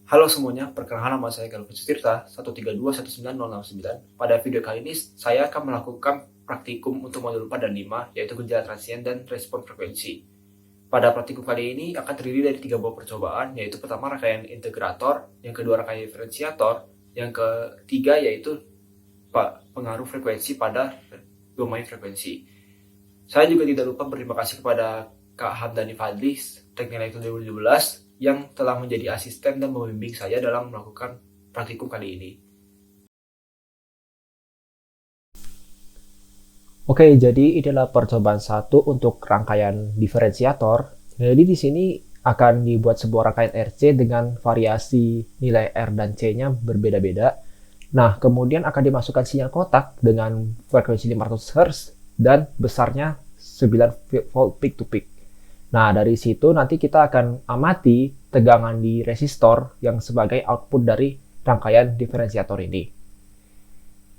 Halo semuanya, perkenalkan nama saya Galvin Sutirta, 1321909. Pada video kali ini, saya akan melakukan praktikum untuk modul 4 dan 5, yaitu gejala transien dan respon frekuensi. Pada praktikum kali ini akan terdiri dari 3 buah percobaan, yaitu pertama rangkaian integrator, yang kedua rangkaian diferensiator, yang ketiga yaitu pengaruh frekuensi pada domain frekuensi. Saya juga tidak lupa berterima kasih kepada Kak Hamdani Fadli, Teknik Elektro 2017, yang telah menjadi asisten dan membimbing saya dalam melakukan praktikum kali ini. Oke, jadi ini adalah percobaan satu untuk rangkaian diferensiator. Jadi di sini akan dibuat sebuah rangkaian RC dengan variasi nilai R dan C-nya berbeda-beda. Nah, kemudian akan dimasukkan sinyal kotak dengan frekuensi 500 Hz dan besarnya 9 volt peak to peak. Nah, dari situ nanti kita akan amati tegangan di resistor yang sebagai output dari rangkaian diferensiator ini.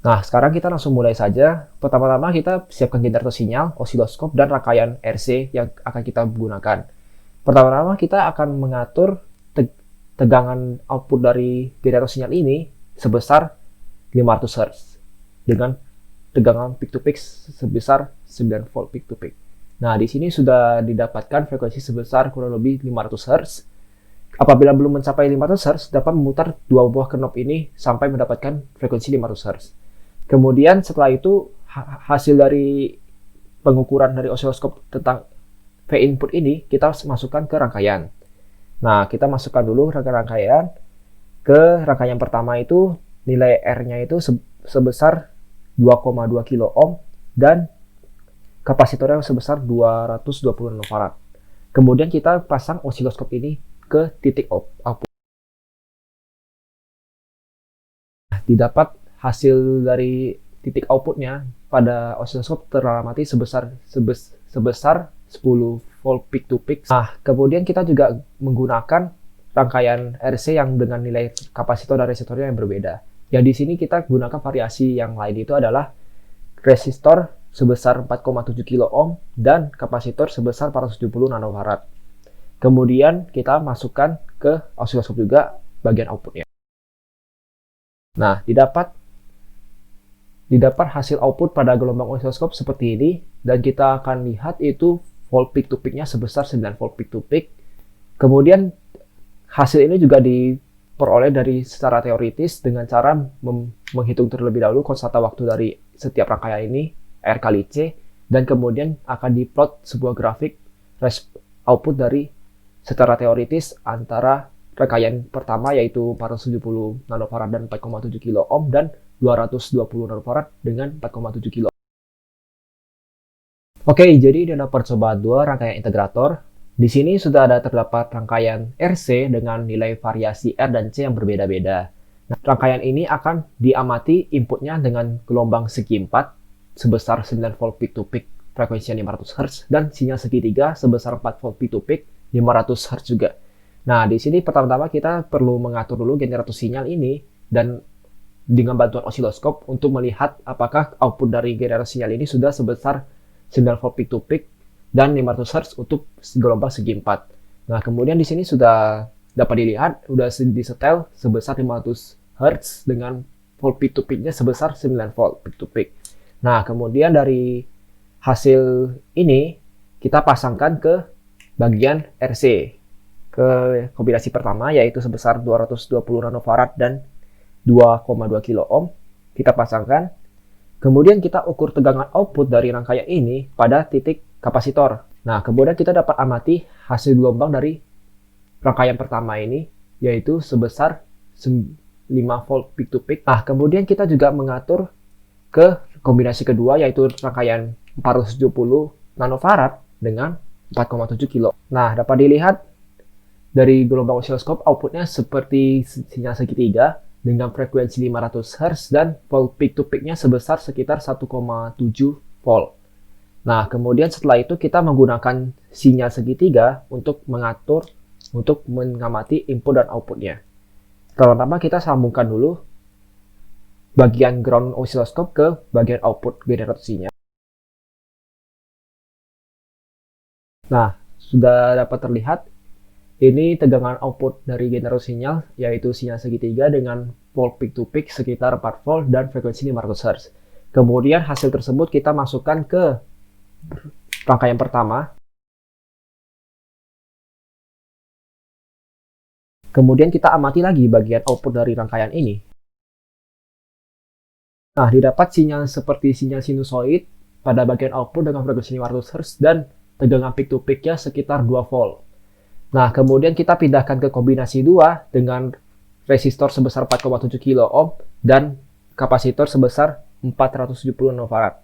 Nah, sekarang kita langsung mulai saja. Pertama-tama kita siapkan generator sinyal, osiloskop, dan rangkaian RC yang akan kita gunakan. Pertama-tama kita akan mengatur tegangan output dari generator sinyal ini sebesar 500 Hz dengan tegangan peak to peak sebesar 9 volt peak to peak. Nah, di sini sudah didapatkan frekuensi sebesar kurang lebih 500 Hz. Apabila belum mencapai 500 Hz, dapat memutar dua buah knob ini sampai mendapatkan frekuensi 500 Hz. Kemudian setelah itu hasil dari pengukuran dari osiloskop tentang V input ini kita masukkan ke rangkaian. Nah, kita masukkan dulu rangkaian ke rangkaian pertama itu nilai R-nya itu sebesar 2,2 kilo ohm dan kapasitornya sebesar 220 nanofarad. Kemudian kita pasang osiloskop ini ke titik output. Didapat hasil dari titik outputnya pada osiloskop teramati sebesar 10 volt peak to peak. Nah, kemudian kita juga menggunakan rangkaian RC yang dengan nilai kapasitor dan resistornya yang berbeda. Ya, di sini kita gunakan variasi yang lain, itu adalah resistor sebesar 4,7 kilo ohm dan kapasitor sebesar 470 nanofarad. Kemudian kita masukkan ke osiloskop juga bagian outputnya. Nah, didapat hasil output pada gelombang osiloskop seperti ini, dan kita akan lihat itu volt peak to peak-nya sebesar 9 volt peak to peak. Kemudian hasil ini juga diperoleh dari secara teoritis dengan cara menghitung terlebih dahulu konstanta waktu dari setiap rangkaian ini, R kali C, dan kemudian akan diplot sebuah grafik output dari secara teoritis antara rangkaian pertama yaitu 470 nanofarad dan 4,7 kilo ohm dan 220 nanofarad dengan 4,7 kilo. Oke, jadi ini adalah percobaan 2 rangkaian integrator. Di sini sudah ada terdapat rangkaian RC dengan nilai variasi R dan C yang berbeda-beda. Nah, rangkaian ini akan diamati inputnya dengan gelombang segi 4 sebesar 9 volt peak to peak frekuensinya 500 Hz dan sinyal segitiga sebesar 4 volt peak to peak 500 Hz juga. Nah, di sini pertama-tama kita perlu mengatur dulu generator sinyal ini dan dengan bantuan osiloskop untuk melihat apakah output dari generator sinyal ini sudah sebesar 9 volt peak to peak dan 500 Hz untuk gelombang segi 4. Nah, kemudian di sini sudah dapat dilihat sudah disetel sebesar 500 Hz dengan volt peak to peak-nya sebesar 9 volt peak to peak. Nah, kemudian dari hasil ini kita pasangkan ke bagian RC, ke kombinasi pertama yaitu sebesar 220 nanofarad dan 2,2 kilo ohm. Kita pasangkan. Kemudian kita ukur tegangan output dari rangkaian ini pada titik kapasitor. Nah, kemudian kita dapat amati hasil gelombang dari rangkaian pertama ini yaitu sebesar 5 volt peak to peak. Nah, kemudian kita juga mengatur ke kombinasi kedua yaitu rangkaian 470 nanofarad dengan 4,7 kilo. Nah, dapat dilihat dari gelombang osiloskop outputnya seperti sinyal segitiga dengan frekuensi 500 Hz dan volt peak to peak-nya sebesar sekitar 1,7 volt. Nah, kemudian setelah itu kita menggunakan sinyal segitiga untuk mengamati input dan outputnya. Pertama kita sambungkan dulu bagian ground osiloskop ke bagian output generator sinyal. Nah, sudah dapat terlihat Ini tegangan output dari generator sinyal, yaitu sinyal segitiga dengan volt peak to peak sekitar 4 volt dan frekuensi 500 Hz. Kemudian hasil tersebut kita masukkan ke rangkaian pertama. Kemudian kita amati lagi bagian output dari rangkaian ini. Nah, didapat sinyal seperti sinyal sinusoid pada bagian output dengan frekuensi 500 Hz dan tegangan peak to peak-nya sekitar 2 volt. Nah, kemudian kita pindahkan ke kombinasi 2 dengan resistor sebesar 4,7 kilo ohm dan kapasitor sebesar 470 nanofarad.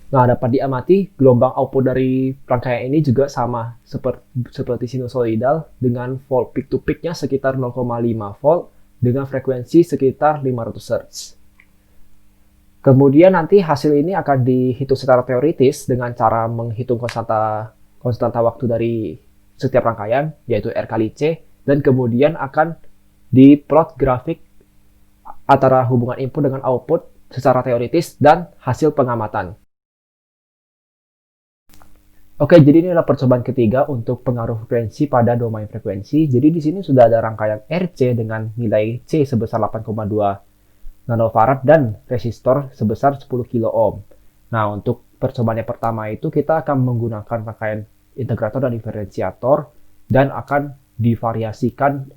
Nah, dapat diamati gelombang output dari rangkaian ini juga sama seperti sinusoidal dengan volt peak to peak-nya sekitar 0,5 volt dengan frekuensi sekitar 500 Hz. Kemudian nanti hasil ini akan dihitung secara teoritis dengan cara menghitung konstanta waktu dari setiap rangkaian, yaitu R kali C, dan kemudian akan diplot grafik antara hubungan input dengan output secara teoritis dan hasil pengamatan. Oke, jadi ini adalah percobaan ketiga untuk pengaruh frekuensi pada domain frekuensi. Jadi di sini sudah ada rangkaian RC dengan nilai C sebesar 8,2 nanofarad dan resistor sebesar 10 kilo ohm. Nah, untuk percobaan yang pertama itu kita akan menggunakan rangkaian integrator dan diferensiator dan akan divariasikan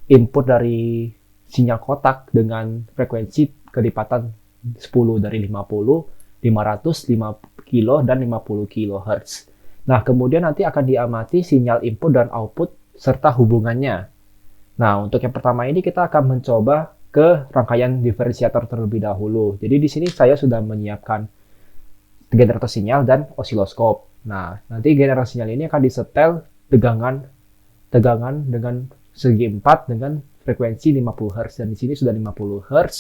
input dari sinyal kotak dengan frekuensi kelipatan 10 dari 50, 500, 5 kilo, dan 50 kHz. Nah, kemudian nanti akan diamati sinyal input dan output serta hubungannya. Nah, untuk yang pertama ini kita akan mencoba ke rangkaian diferensiator terlebih dahulu. Jadi di sini saya sudah menyiapkan generator sinyal dan osiloskop. Nah, nanti generator sinyal ini akan disetel tegangan dengan segi 4 dengan frekuensi 50 Hz. Dan di sini sudah 50 Hz.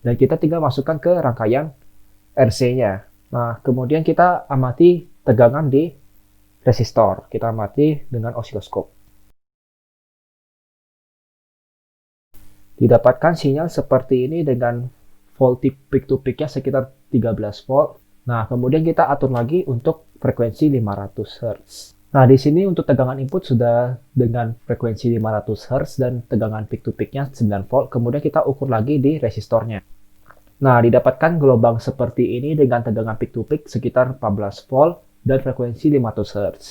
Dan kita tinggal masukkan ke rangkaian RC-nya. Nah, kemudian kita amati tegangan di resistor. Kita amati dengan osiloskop. Didapatkan sinyal seperti ini dengan volt peak to peak-nya sekitar 13 volt. Nah, kemudian kita atur lagi untuk frekuensi 500 Hz. Nah, di sini untuk tegangan input sudah dengan frekuensi 500 Hz dan tegangan peak to peak-nya 9 volt. Kemudian kita ukur lagi di resistornya. Nah, didapatkan gelombang seperti ini dengan tegangan peak to peak sekitar 14 volt dan frekuensi 500 Hz.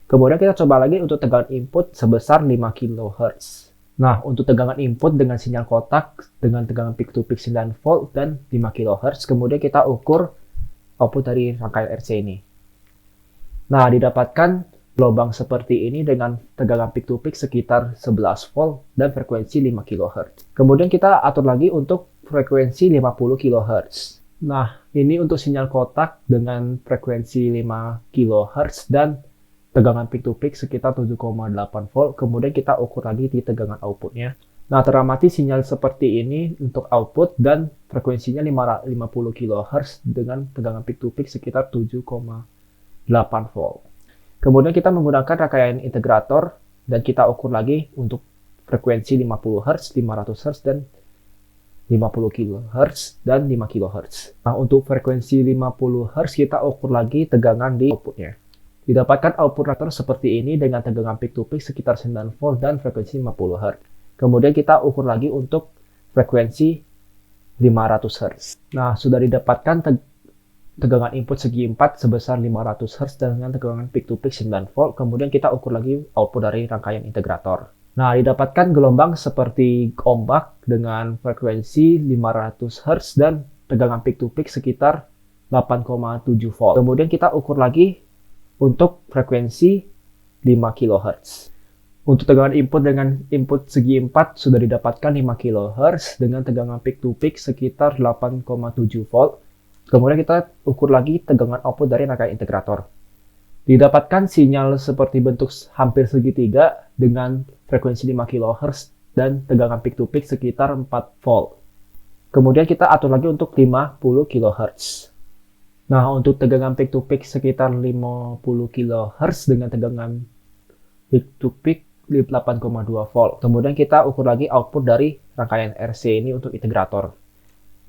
Kemudian kita coba lagi untuk tegangan input sebesar 5 kHz. Nah, untuk tegangan input dengan sinyal kotak dengan tegangan peak to peak 9 volt dan 5 kHz, kemudian kita ukur output dari rangkaian RC ini. Nah, didapatkan gelombang seperti ini dengan tegangan peak to peak sekitar 11 volt dan frekuensi 5 kHz. Kemudian kita atur lagi untuk frekuensi 50 kHz. Nah, ini untuk sinyal kotak dengan frekuensi 5 kHz dan tegangan peak to peak sekitar 7,8 volt. Kemudian kita ukur lagi di tegangan outputnya. Nah, teramati sinyal seperti ini untuk output dan frekuensinya 50 kHz dengan tegangan peak to peak sekitar 7,8 volt. Kemudian kita menggunakan rangkaian integrator dan kita ukur lagi untuk frekuensi 50 Hz, 500 Hz, dan 50 kHz dan 5 kHz. Nah, untuk frekuensi 50 Hz kita ukur lagi tegangan di outputnya. Didapatkan output reaktor seperti ini dengan tegangan peak to peak sekitar 9 volt dan frekuensi 50 Hz. Kemudian kita ukur lagi untuk frekuensi 500 Hz. Nah, sudah didapatkan tegangan input segi 4 sebesar 500 Hz dengan tegangan peak to peak 9 volt. Kemudian kita ukur lagi output dari rangkaian integrator. Nah, didapatkan gelombang seperti ombak dengan frekuensi 500 Hz dan tegangan peak to peak sekitar 8,7 volt. Kemudian kita ukur lagi untuk frekuensi 5 kHz. Untuk tegangan input dengan input segi 4 sudah didapatkan 5 kHz dengan tegangan peak to peak sekitar 8,7 volt. Kemudian kita ukur lagi tegangan output dari rangkaian integrator. Didapatkan sinyal seperti bentuk hampir segitiga dengan frekuensi 5 kHz dan tegangan peak to peak sekitar 4 volt. Kemudian kita atur lagi untuk 50 kHz. Nah, untuk tegangan peak to peak sekitar 50 kHz dengan tegangan peak to peak 8,2 volt. Kemudian kita ukur lagi output dari rangkaian RC ini untuk integrator.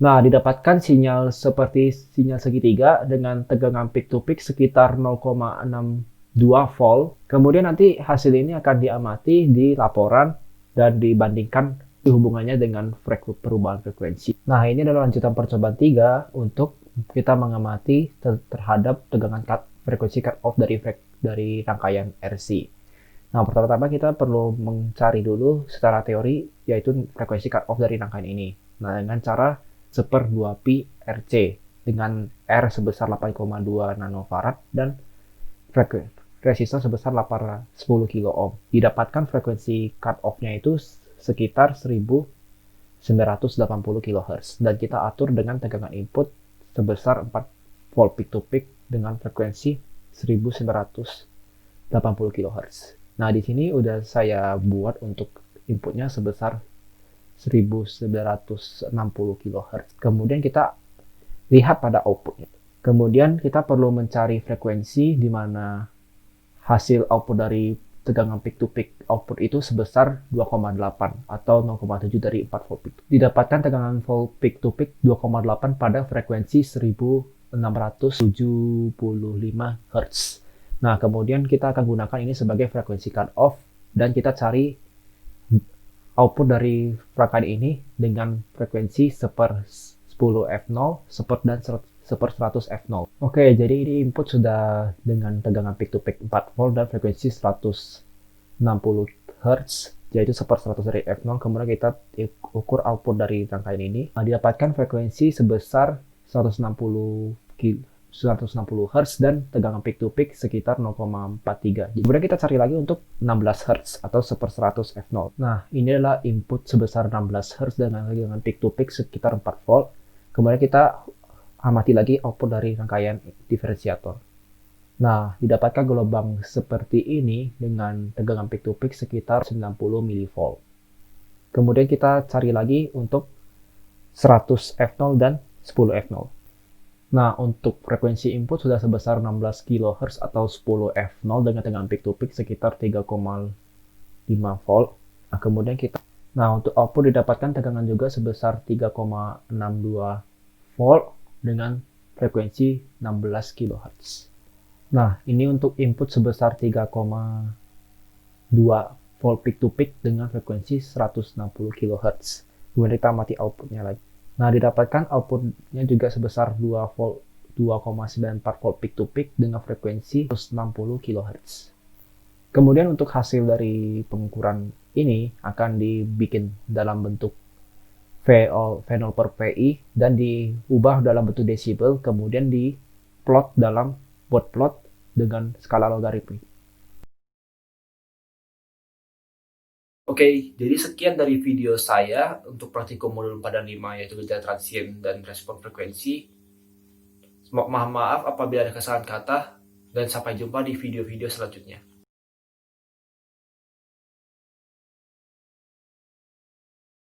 Nah, didapatkan sinyal seperti sinyal segitiga dengan tegangan peak to peak sekitar 0,62 volt. Kemudian nanti hasil ini akan diamati di laporan dan dibandingkan hubungannya dengan perubahan frekuensi. Nah, ini adalah lanjutan percobaan 3 untuk kita mengamati terhadap tegangan frekuensi cut off dari rangkaian RC. Nah, pertama-tama kita perlu mencari dulu secara teori, yaitu frekuensi cut off dari rangkaian ini. Nah, dengan cara 1/2pi RC dengan R sebesar 8,2 nanofarad dan resistor sebesar 10 kilo ohm. Didapatkan frekuensi cut off-nya itu sekitar 1980 kHz dan kita atur dengan tegangan input sebesar 4 volt peak to peak dengan frekuensi 1980 kHz. Nah, di sini udah saya buat untuk inputnya sebesar 1960 kHz. Kemudian kita lihat pada outputnya. Kemudian kita perlu mencari frekuensi di mana hasil output dari tegangan peak to peak output itu sebesar 2,8 atau 0,7 dari 4 volt peak. Didapatkan tegangan volt peak to peak 2,8 pada frekuensi 1675 Hz. Nah, kemudian kita akan gunakan ini sebagai frekuensi cut off dan kita cari output dari rangkaian ini dengan frekuensi 1/10 F0, dan 1/100 F0. Oke, jadi ini input sudah dengan tegangan peak to peak 4 volt dan frekuensi 160 Hz, yaitu 1/100 dari F0. Kemudian kita ukur output dari rangkaian ini. Nah, didapatkan frekuensi sebesar 160 Hz dan tegangan peak to peak sekitar 0,43. Kemudian kita cari lagi untuk 16 Hz atau 1/100 F0. Nah, ini adalah input sebesar 16 Hz dengan tegangan peak to peak sekitar 4 volt. Kemudian kita amati lagi output dari rangkaian diferensiator. Nah, didapatkan gelombang seperti ini dengan tegangan peak to peak sekitar 90 mV. Kemudian kita cari lagi untuk 100 F0 dan 10 F0. Nah, untuk frekuensi input sudah sebesar 16 kHz atau 10 F0 dengan tegangan peak to peak sekitar 3,5 volt. Nah, untuk output didapatkan tegangan juga sebesar 3,62 volt dengan frekuensi 16 kHz. Nah, ini untuk input sebesar 3,2 volt peak to peak dengan frekuensi 160 kHz. Kemudian kita amati outputnya lagi. Nah, didapatkan outputnya juga sebesar 2,94 volt peak to peak dengan frekuensi 160 kHz. Kemudian untuk hasil dari pengukuran ini akan dibikin dalam bentuk V0 per PI dan diubah dalam bentuk desibel, kemudian diplot dalam bot plot dengan skala logaritmik. Oke, jadi sekian dari video saya untuk praktikum modul padan 5 yaitu gejala transien dan respon frekuensi. Mohon maaf apabila ada kesalahan kata dan sampai jumpa di video-video selanjutnya.